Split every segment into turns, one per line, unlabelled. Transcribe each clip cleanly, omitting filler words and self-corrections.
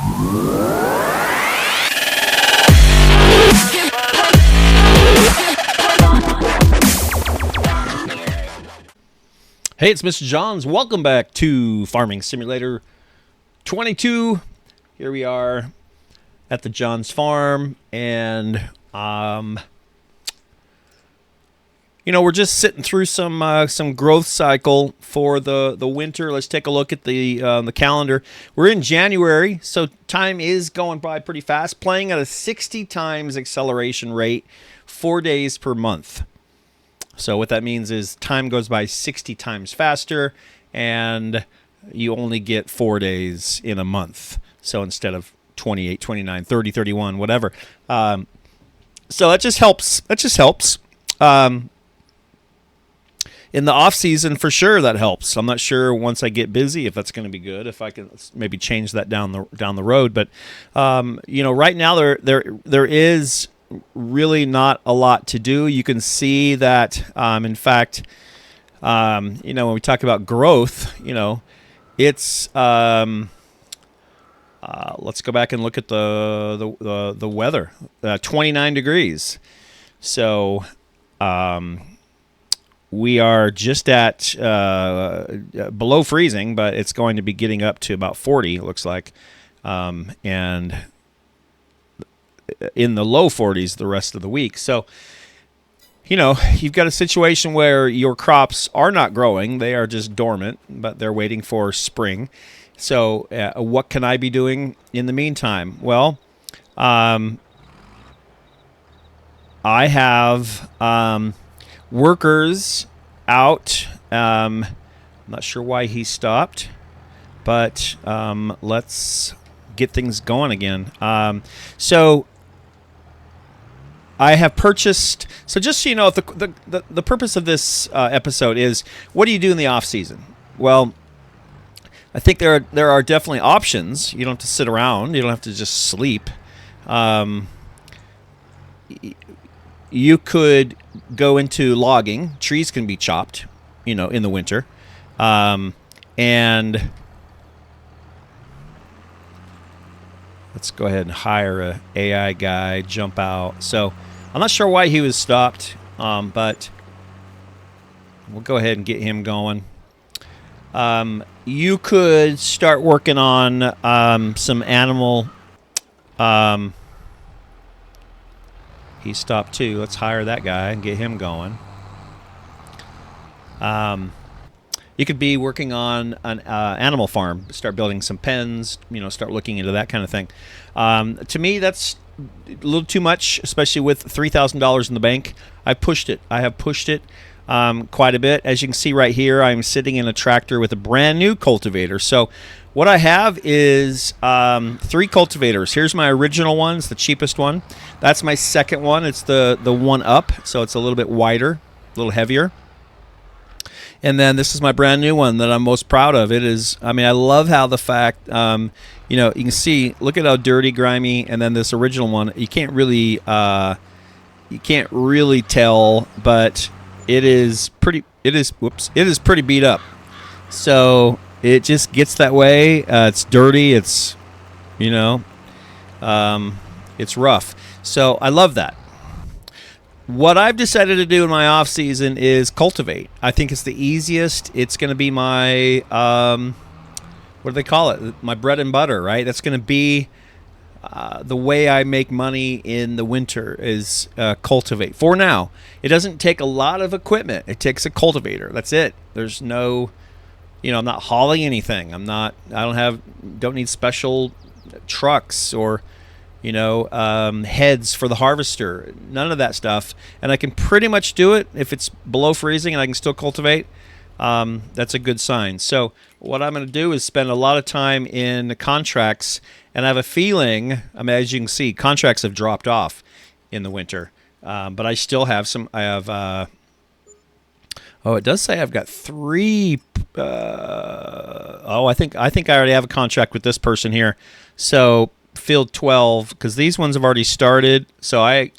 Hey, it's Mr. Johns. Welcome back to Farming Simulator 22. Here we are at the Johns farm, and we're just sitting through some growth cycle for the winter. Let's take a look at the calendar. We're in January, so time is going by pretty fast. Playing at a 60 times acceleration rate, 4 days per month. So what that means is time goes by 60 times faster, and you only get 4 days in a month. So instead of 28, 29, 30, 31, whatever. So that just helps. In the off season, for sure, that helps. I'm not sure once I get busy if that's going to be good. If I can maybe change that down the road. But right now there is really not a lot to do. You can see that, in fact, when we talk about growth, it's let's go back and look at the weather. 29 degrees. So we are just at below freezing, but it's going to be getting up to about 40, it looks like, and in the low 40s the rest of the week. So, you've got a situation where your crops are not growing. They are just dormant, but they're waiting for spring. So what can I be doing in the meantime? Well, I have workers out. I'm not sure why he stopped, but let's get things going again. So I have purchased. So just so you know, the purpose of this episode is, what do you do in the off season? Well, I think there are definitely options. You don't have to sit around. You don't have to just sleep. You could go into logging. Trees can be chopped, in the winter, and let's go ahead and hire a AI guy, jump out. So I'm not sure why he was stopped, but we'll go ahead and get him going. You could start working on some animal. He stopped too. Let's hire that guy and get him going. You could be working on an animal farm, start building some pens, start looking into that kind of thing. To me, that's a little too much, especially with $3,000 in the bank. I have pushed it quite a bit. As you can see right here, I'm sitting in a tractor with a brand new cultivator. So what I have is 3 cultivators. Here's my original one. It's the cheapest one. That's my second one. It's the one up, so it's a little bit wider, a little heavier. And then this is my brand new one that I'm most proud of. It is, I love how the fact, you can see, look at how dirty, grimy, and then this original one, you can't really tell, but it is pretty beat up. So it just gets that way. It's dirty. It's, it's rough. So I love that. What I've decided to do in my off season is cultivate. I think it's the easiest. It's going to be my, what do they call it? My bread and butter, right? That's going to be the way I make money in the winter is cultivate. For now, it doesn't take a lot of equipment. It takes a cultivator. That's it. There's no, I'm not hauling anything. Don't need special trucks or, heads for the harvester. None of that stuff. And I can pretty much do it if it's below freezing and I can still cultivate. That's a good sign. So what I'm going to do is spend a lot of time in the contracts, and I have a feeling, as you can see, contracts have dropped off in the winter. But I still have some. I have. It does say I've got 3. I think I already have a contract with this person here. So field 12, because these ones have already started. So I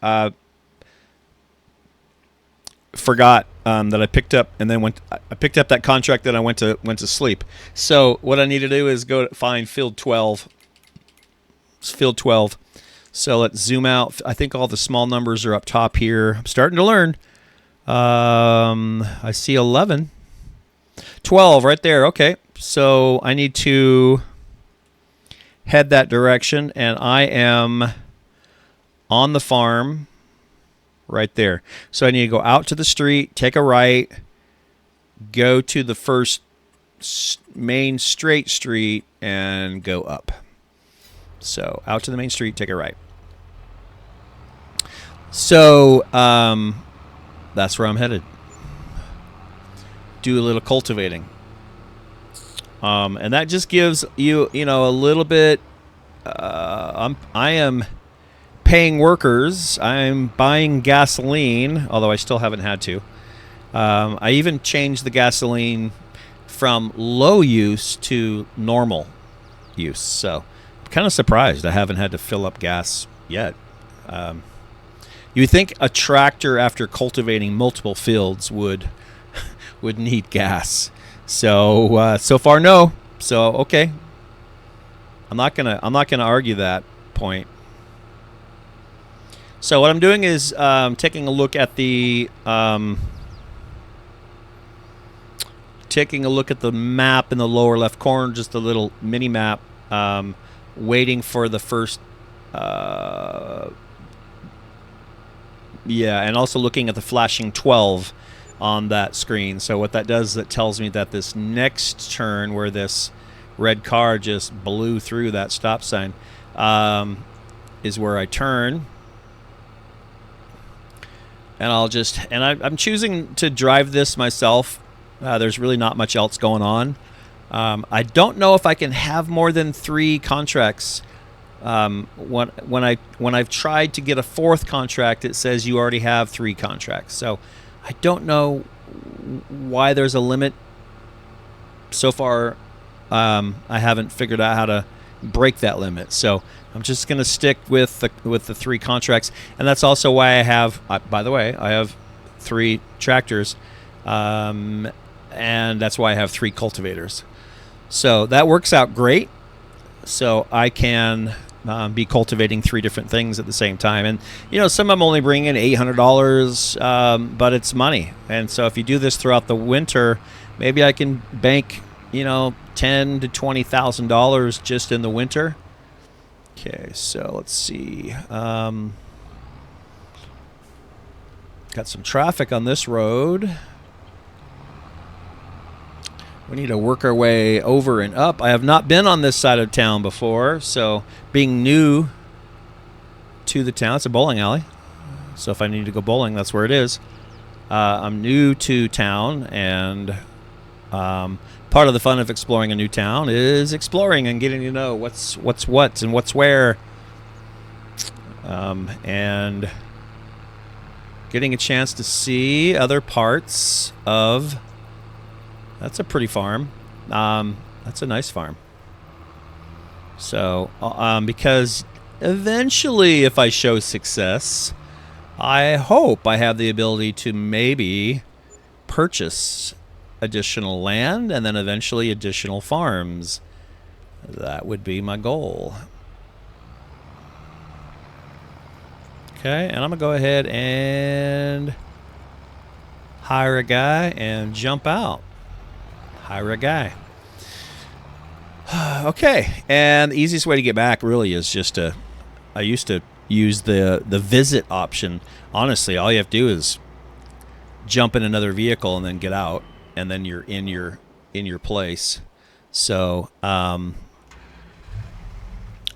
forgot that I picked up and then I picked up that contract, then I went to sleep. So what I need to do is go to find field 12 It's field 12. So let's zoom out. I think all the small numbers are up top here. I'm starting to learn. I see 11. 12 right there. Okay. So I need to head that direction, and I am on the farm right there. So I need to go out to the street, take a right, go to the first main straight street, and go up. So out to the main street, take a right. So that's where I'm headed. Do a little cultivating. And that just gives you, a little bit. I am paying workers. I'm buying gasoline, although I still haven't had to. I even changed the gasoline from low use to normal use. So I'm kind of surprised I haven't had to fill up gas yet. You would think a tractor, after cultivating multiple fields, would need gas. So so far, no. So okay, I'm not gonna argue that point. So what I'm doing is taking a look at the map in the lower left corner, just a little mini map, waiting for the first. And also looking at the flashing 12 on that screen. So what that does is it tells me that this next turn, where this red car just blew through that stop sign, is where I turn. And I'm choosing to drive this myself. There's really not much else going on. I don't know if I can have more than 3 contracts. When I've tried to get a 4th contract, it says you already have 3 contracts. So I don't know why there's a limit. So far, I haven't figured out how to break that limit. So I'm just going to stick with the 3 contracts, and that's also why I have. By the way, I have 3 tractors, and that's why I have 3 cultivators. So that works out great. So I can be cultivating 3 different things at the same time. And, some of them only bring in $800, but it's money. And so if you do this throughout the winter, maybe I can bank, $10,000 to $20,000 just in the winter. Okay, so let's see. Got some traffic on this road. We need to work our way over and up. I have not been on this side of town before, so being new to the town, it's a bowling alley. So if I need to go bowling, that's where it is. I'm new to town, and part of the fun of exploring a new town is exploring and getting to know what's what and what's where, and getting a chance to see other parts of. That's a pretty farm. That's a nice farm. So, because eventually, if I show success, I hope I have the ability to maybe purchase additional land and then eventually additional farms. That would be my goal. Okay, and I'm going to go ahead and hire a guy and jump out. Hire a guy. Okay, and the easiest way to get back really is just I used to use the visit option. Honestly, all you have to do is jump in another vehicle and then get out, and then you're in your place. So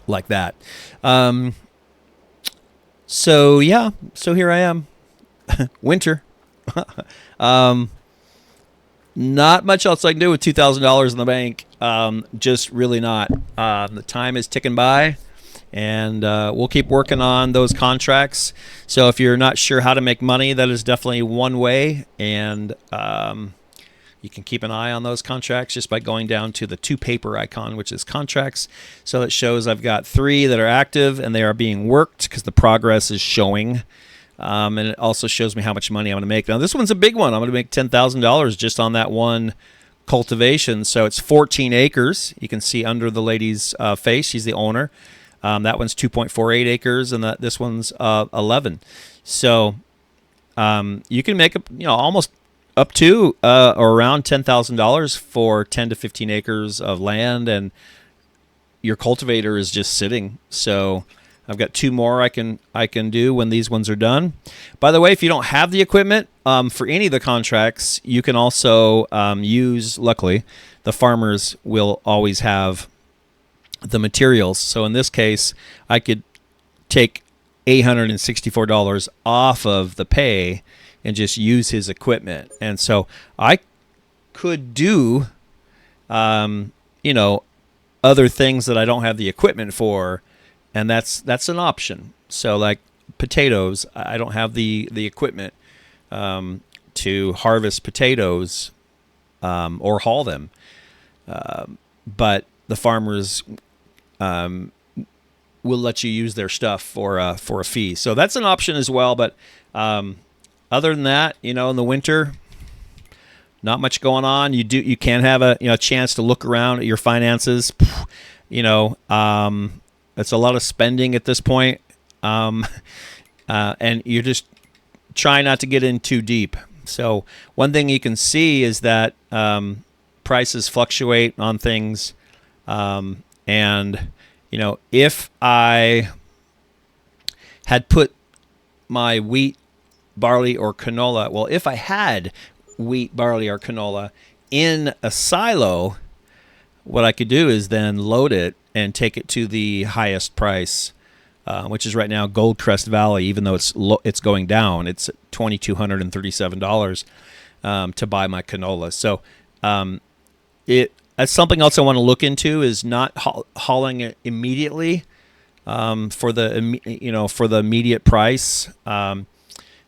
like that. So yeah, so here I am. Winter. Not much else I can do with $2,000 in the bank. Just really not. The time is ticking by, and we'll keep working on those contracts. So if you're not sure how to make money, that is definitely one way, and you can keep an eye on those contracts just by going down to the 2 paper icon, which is contracts. So it shows I've got 3 that are active, and they are being worked because the progress is showing. And it also shows me how much money I'm going to make. Now, this one's a big one. I'm going to make $10,000 just on that one cultivation. So it's 14 acres. You can see under the lady's face. She's the owner. That one's 2.48 acres, and this one's 11. So you can make almost up to or around $10,000 for 10 to 15 acres of land, and your cultivator is just sitting. So I've got 2 more I can do when these ones are done. By the way, if you don't have the equipment for any of the contracts, you can also use, luckily, the farmers will always have the materials. So in this case, I could take $864 off of the pay and just use his equipment. And so I could do, other things that I don't have the equipment for, and that's an option. So like potatoes, I don't have the equipment to harvest potatoes or haul them, but the farmers will let you use their stuff for a fee. So that's an option as well. But other than that, in the winter, not much going on. You can have a chance to look around at your finances. It's a lot of spending at this point, and you're just trying not to get in too deep. So one thing you can see is that prices fluctuate on things, and if I had put my wheat, barley, or canola, well, if I had wheat, barley, or canola in a silo, what I could do is then load it and take it to the highest price, which is right now Goldcrest Valley. Even though it's going down, it's at $2,237 to buy my canola. So that's something else I want to look into, is not hauling it immediately for the immediate price.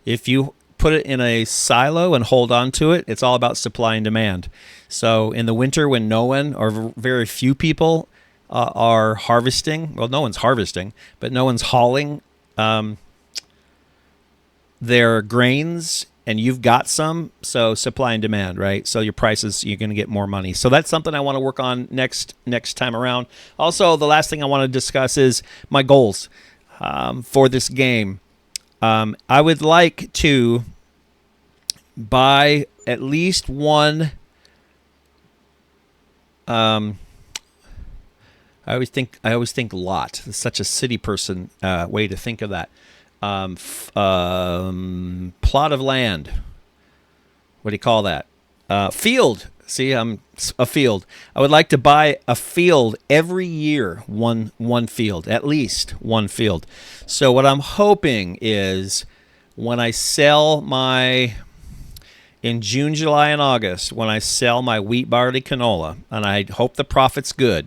If you put it in a silo and hold on to it, it's all about supply and demand. So in the winter, when no one or very few people are harvesting, well, no one's harvesting, but no one's hauling their grains, and you've got some, so supply and demand, right? So your prices, you're going to get more money. So that's something I want to work on next time around. Also, the last thing I want to discuss is my goals for this game. I would like to buy at least one. I always think lot. It's such a city person way to think of that. Plot of land. What do you call that? Field. See, I'm a field. I would like to buy a field every year, one field, at least one field. So what I'm hoping is when I sell in June, July, and August, when I sell my wheat, barley, canola, and I hope the profit's good,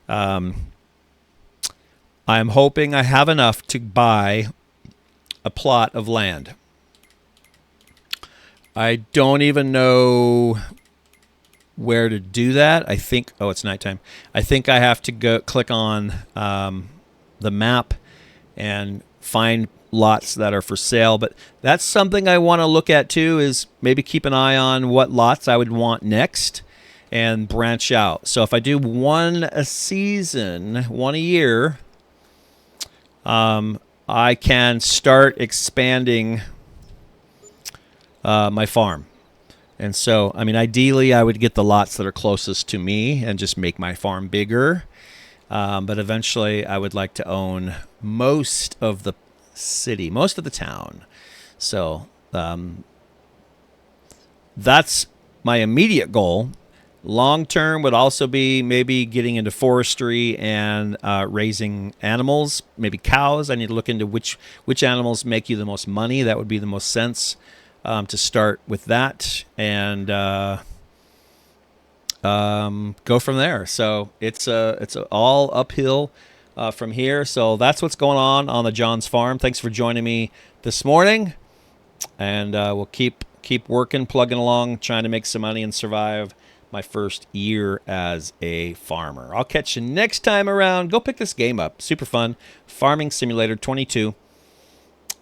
I'm hoping I have enough to buy a plot of land. I don't even know where to do that. I think, it's nighttime. I think I have to go click on the map and find lots that are for sale. But that's something I want to look at too, is maybe keep an eye on what lots I would want next and branch out. So if I do one a season, one a year, I can start expanding my farm. And so, ideally, I would get the lots that are closest to me and just make my farm bigger. But eventually, I would like to own most of the city, most of the town. So that's my immediate goal. Long term would also be maybe getting into forestry and raising animals, maybe cows. I need to look into which animals make you the most money. That would be the most sense to start with that, and go from there. So it's all uphill from here. So that's what's going on the John's farm. Thanks for joining me this morning, and we'll keep working, plugging along, trying to make some money and survive my first year as a farmer. I'll catch you next time around. Go pick this game up. Super fun. Farming Simulator 22.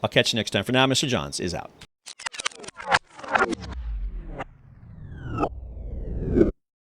I'll catch you next time. For now, Mr. Johns is out.